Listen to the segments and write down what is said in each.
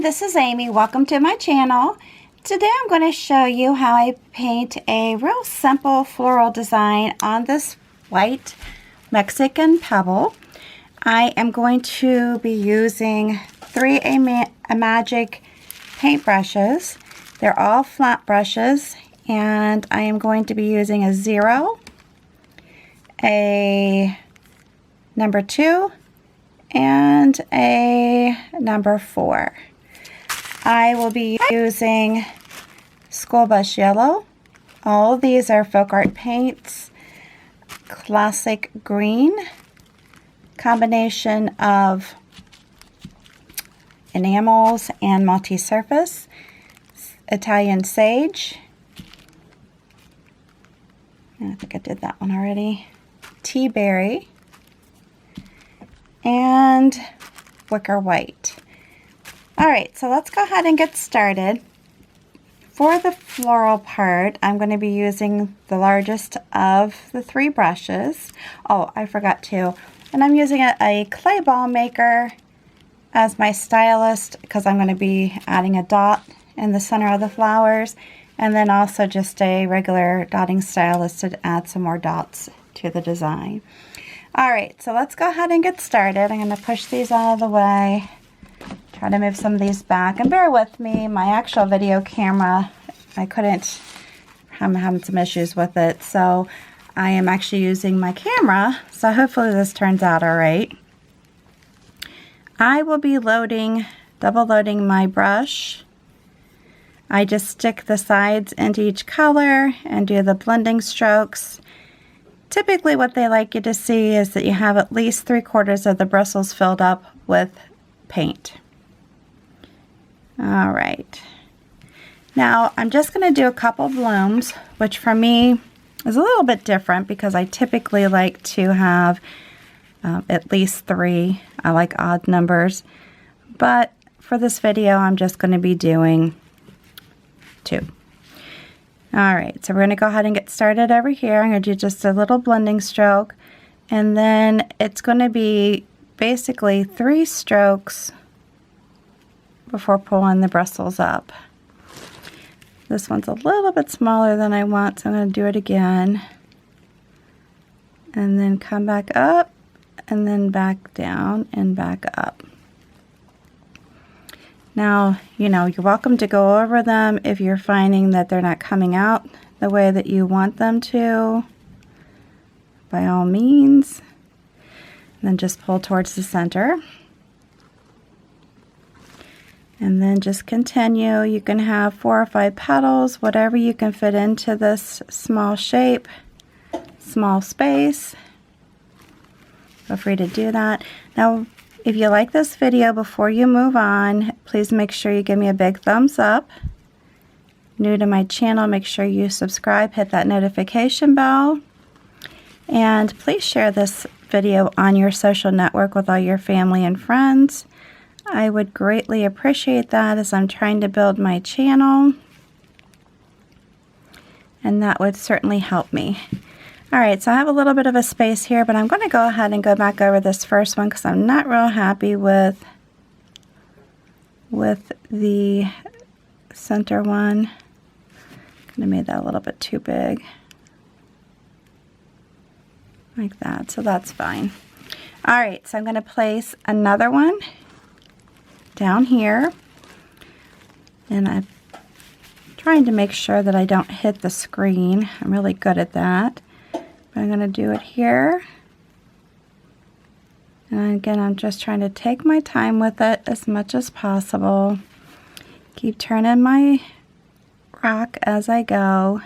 everyone, this is Amy. Welcome to my channel. Today I'm going to show you how I paint a real simple floral design on this white Mexican pebble. I am going to be using three Amagic paint brushes. They're all flat brushes, and I am going to be using a 0, a number 2, and a number 4. I will be using School Bus Yellow. All of these are FolkArt paints. Classic Green, combination of enamels and multi-surface. Italian Sage. I think I did that one already. Tea Berry. And Wicker White. Alright, so let's go ahead and get started. For the floral part, I'm going to be using the largest of the 3 brushes. Oh, I forgot to. And I'm using a clay ball maker as my stylus because I'm going to be adding a dot in the center of the flowers, and then also just a regular dotting stylus to add some more dots to the design. Alright, so let's go ahead and get started. I'm going to push these out of the way, try to move some of these back, and bear with me. My actual video camera, I'm having some issues with it, so I am actually using my camera, so hopefully this turns out alright. I will be double loading my brush. I just stick the sides into each color and do the blending strokes. Typically what they like you to see is that you have at least 3/4 of the bristles filled up with paint. Alright. Now I'm just going to do a couple blooms, which for me is a little bit different because I typically like to have at least 3. I like odd numbers. But for this video I'm just going to be doing 2. Alright, so we're going to go ahead and get started over here. I'm going to do just a little blending stroke, and then it's going to be basically 3 strokes before pulling the bristles up. This one's a little bit smaller than I want, so I'm going to do it again. And then come back up, and then back down, and back up. Now, you're welcome to go over them if you're finding that they're not coming out the way that you want them to, by all means. And then just pull towards the center. And then just continue. You can have 4 or 5 petals, whatever you can fit into this small shape, small space. Feel free to do that. Now, if you like this video, before you move on, please make sure you give me a big thumbs up. New to my channel, make sure you subscribe, hit that notification bell, and please share this video on your social network with all your family and friends. I would greatly appreciate that as I'm trying to build my channel, and that would certainly help me. Alright, so I have a little bit of a space here, but I'm going to go ahead and go back over this first one because I'm not real happy with the center one. Kind of made that a little bit too big. Like that, so that's fine. Alright, so I'm going to place another one down here. And I'm trying to make sure that I don't hit the screen. I'm really good at that. I'm going to do it here. And again, I'm just trying to take my time with it as much as possible. Keep turning my rock as I go.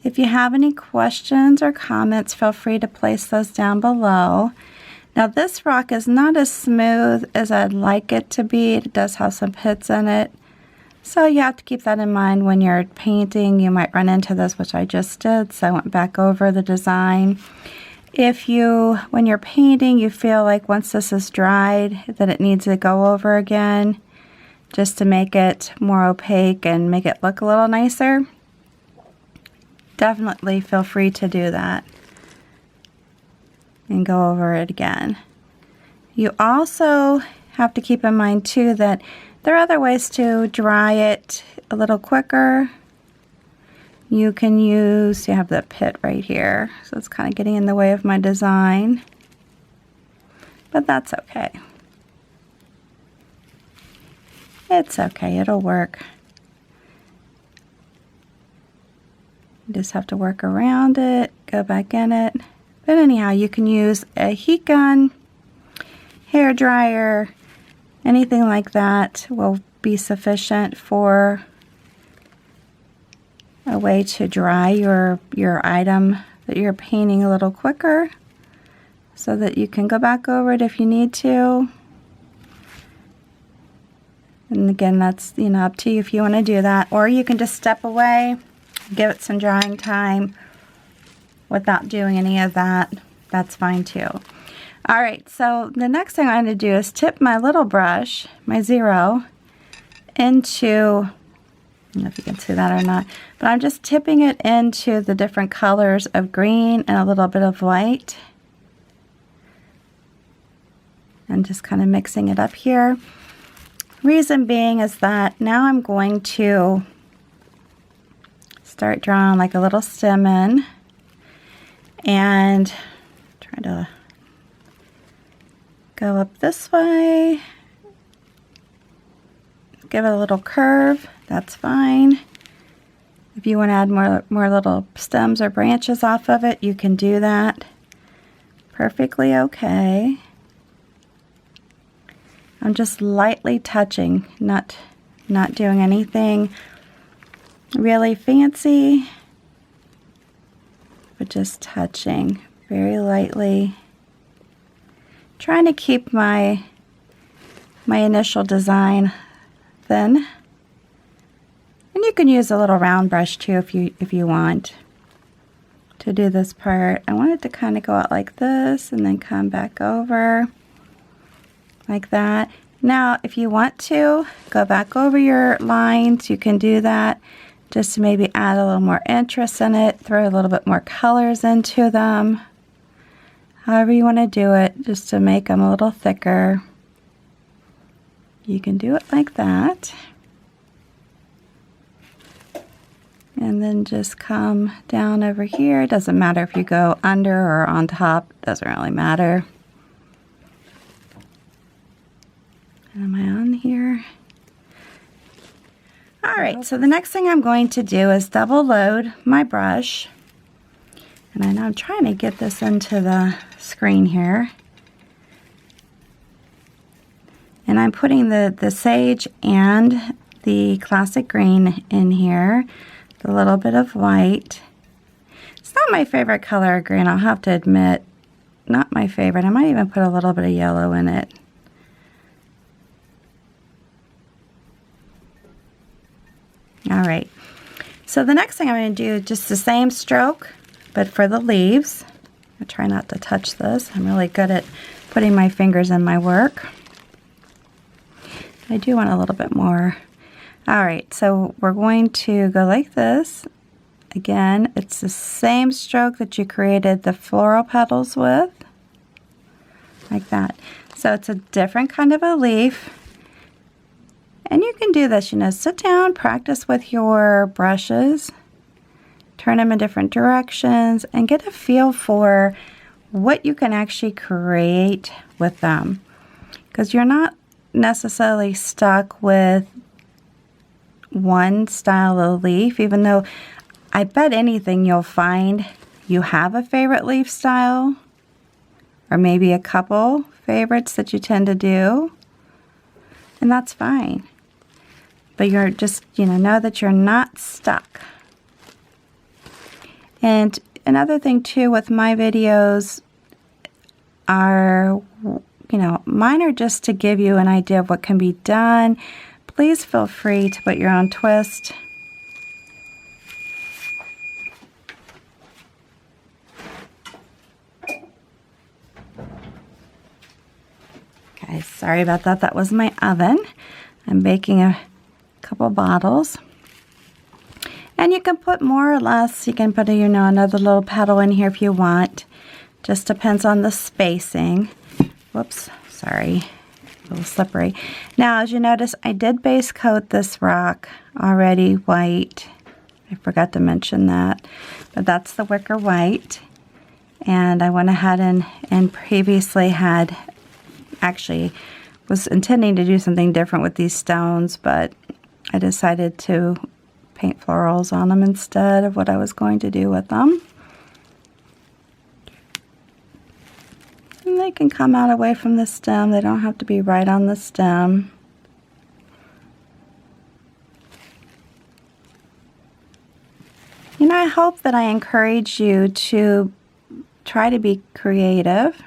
If you have any questions or comments, feel free to place those down below. Now this rock is not as smooth as I'd like it to be. It does have some pits in it. So you have to keep that in mind when you're painting. You might run into this, which I just did, so I went back over the design. If when you're painting, you feel like once this is dried that it needs to go over again just to make it more opaque and make it look a little nicer, definitely feel free to do that and go over it again. You also have to keep in mind too that there are other ways to dry it a little quicker. You can use, you have the pit right here, so it's kind of getting in the way of my design, but that's okay. It's okay, it'll work. You just have to work around it, go back in it. But anyhow, you can use a heat gun, hair dryer, anything like that will be sufficient for a way to dry your item that you're painting a little quicker so that you can go back over it if you need to. And again, that's, you know, up to you if you want to do that, or you can just step away, give it some drying time without doing any of that. That's fine too. All right, so the next thing I'm going to do is tip my little brush, my 0, into, I don't know if you can see that or not, but I'm just tipping it into the different colors of green and a little bit of white. And just kind of mixing it up here. Reason being is that now I'm going to start drawing like a little stem in and try to go up this way. Give it a little curve, that's fine. If you want to add more little stems or branches off of it, you can do that. Perfectly okay. I'm just lightly touching, not doing anything really fancy, but just touching very lightly. Trying to keep my initial design thin. And you can use a little round brush too if you want to do this part. I want it to kind of go out like this and then come back over like that. Now if you want to go back over your lines, you can do that just to maybe add a little more interest in it, throw a little bit more colors into them. However you want to do it, just to make them a little thicker. You can do it like that. And then just come down over here. It doesn't matter if you go under or on top, it doesn't really matter. Am I on here? All right, so the next thing I'm going to do is double load my brush. And I know I'm trying to get this into the screen here. And I'm putting the sage and the classic green in here, a little bit of white. It's not my favorite color of green, I'll have to admit. Not my favorite. I might even put a little bit of yellow in it. All right, so the next thing I'm going to do is just the same stroke, but for the leaves. I try not to touch this. I'm really good at putting my fingers in my work. I do want a little bit more. All right, so we're going to go like this. Again, it's the same stroke that you created the floral petals with, like that. So it's a different kind of a leaf. And you can do this, you know, sit down, practice with your brushes, turn them in different directions, and get a feel for what you can actually create with them. Because you're not necessarily stuck with one style of leaf, even though I bet anything you'll find you have a favorite leaf style, or maybe a couple favorites that you tend to do, and that's fine. But you're just, you know that you're not stuck. And another thing too with my videos are, you know, mine are just to give you an idea of what can be done. Please feel free to put your own twist. Okay, sorry about that. That was my oven. I'm baking a couple bottles. And you can put more or less, you can put, you know, another little petal in here if you want. Just depends on the spacing. Whoops, sorry. little slippery. Now, as you notice, I did base coat this rock already white. I forgot to mention that, but that's the Wicker white. And I went ahead and previously had, actually was intending to do something different with these stones, but I decided to paint florals on them instead of what I was going to do with them. And they can come out away from the stem. They don't have to be right on the stem. You know, I hope that I encourage you to try to be creative.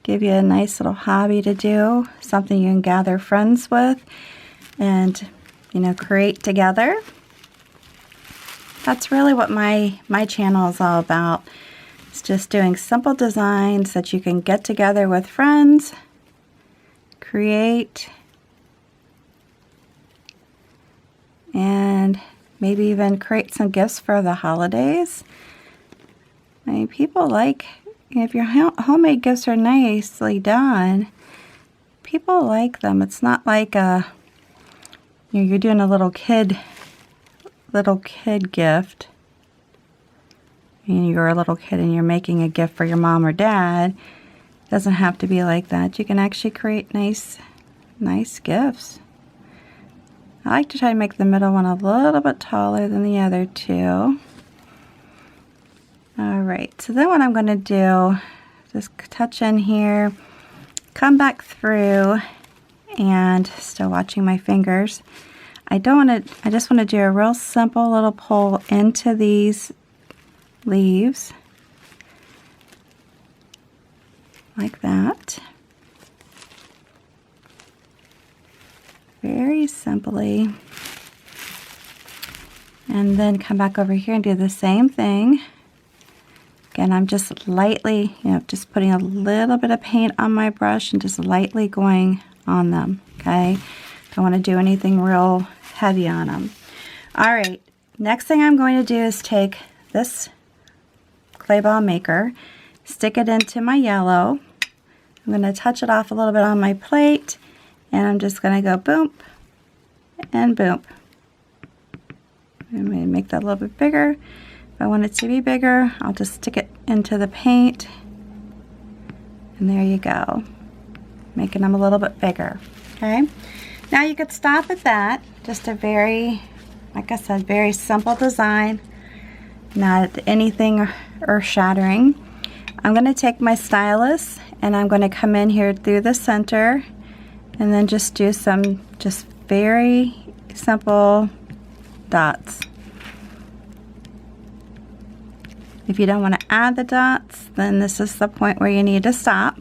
Give you a nice little hobby to do, something you can gather friends with and, you know, create together. That's really what my channel is all about. It's just doing simple designs that you can get together with friends, create, and maybe even create some gifts for the holidays. I mean, people like, if your homemade gifts are nicely done, people like them. It's not like you're doing a little kid gift. And you're a little kid and you're making a gift for your mom or dad. It doesn't have to be like that. You can actually create nice gifts. I like to try to make the middle one a little bit taller than the other two. Alright, so then what I'm going to do, just touch in here, come back through, and still watching my fingers. I just want to do a real simple little pull into these leaves, like that. Very simply. And then come back over here and do the same thing. Again, I'm just lightly, just putting a little bit of paint on my brush and just lightly going on them, okay? Don't want to do anything real heavy on them. All right, next thing I'm going to do is take this clay ball maker, stick it into my yellow. I'm going to touch it off a little bit on my plate, and I'm just going to go boom and boom. I'm going to make that a little bit bigger. If I want it to be bigger, I'll just stick it into the paint, and there you go, making them a little bit bigger. Okay, now you could stop at that. Just a very, like I said, very simple design, not anything earth-shattering. I'm going to take my stylus and I'm going to come in here through the center and then just do some just very simple dots. If you don't want to add the dots, then this is the point where you need to stop.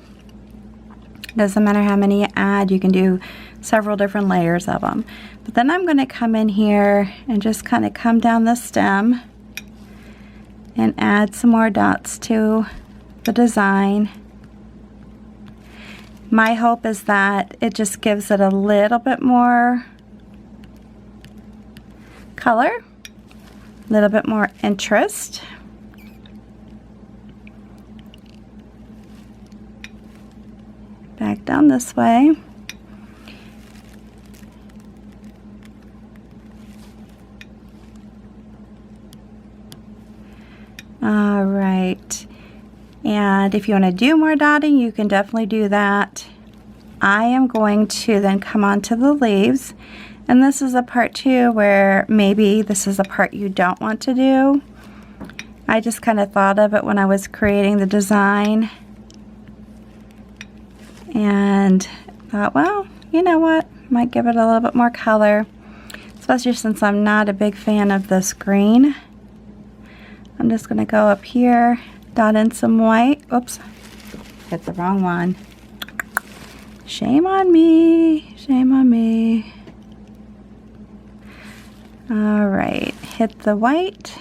Doesn't matter how many you add, you can do several different layers of them. But then I'm going to come in here and just kind of come down the stem and add some more dots to the design. My hope is that it just gives it a little bit more color, a little bit more interest. Back down this way. All right, and if you want to do more dotting, you can definitely do that. I am going to then come onto the leaves, and this is a part too where maybe this is a part you don't want to do. I just kind of thought of it when I was creating the design and thought, well, you know what, might give it a little bit more color, especially since I'm not a big fan of this green. I'm just going to go up here, dot in some white. Oops, hit the wrong one. Shame on me, shame on me. All right, hit the white.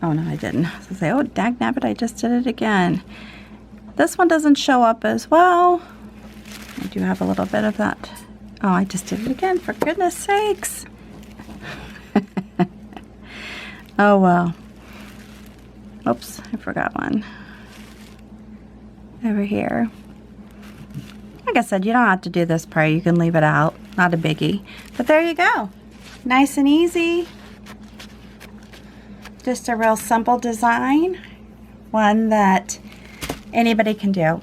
Oh no, I didn't. I was gonna say, oh, dagnabbit, I just did it again. This one doesn't show up as well. I do have a little bit of that. Oh, I just did it again, for goodness sakes. Oh well. Oops, I forgot one. over here. Like I said, you don't have to do this part. You can leave it out. Not a biggie. But there you go. Nice and easy. Just a real simple design. One that anybody can do.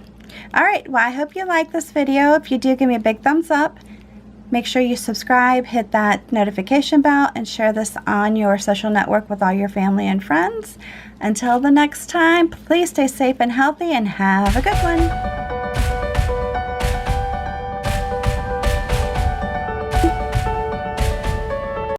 Alright, well, I hope you like this video. If you do, give me a big thumbs up. Make sure you subscribe, hit that notification bell, and share this on your social network with all your family and friends. Until the next time, please stay safe and healthy and have a good one.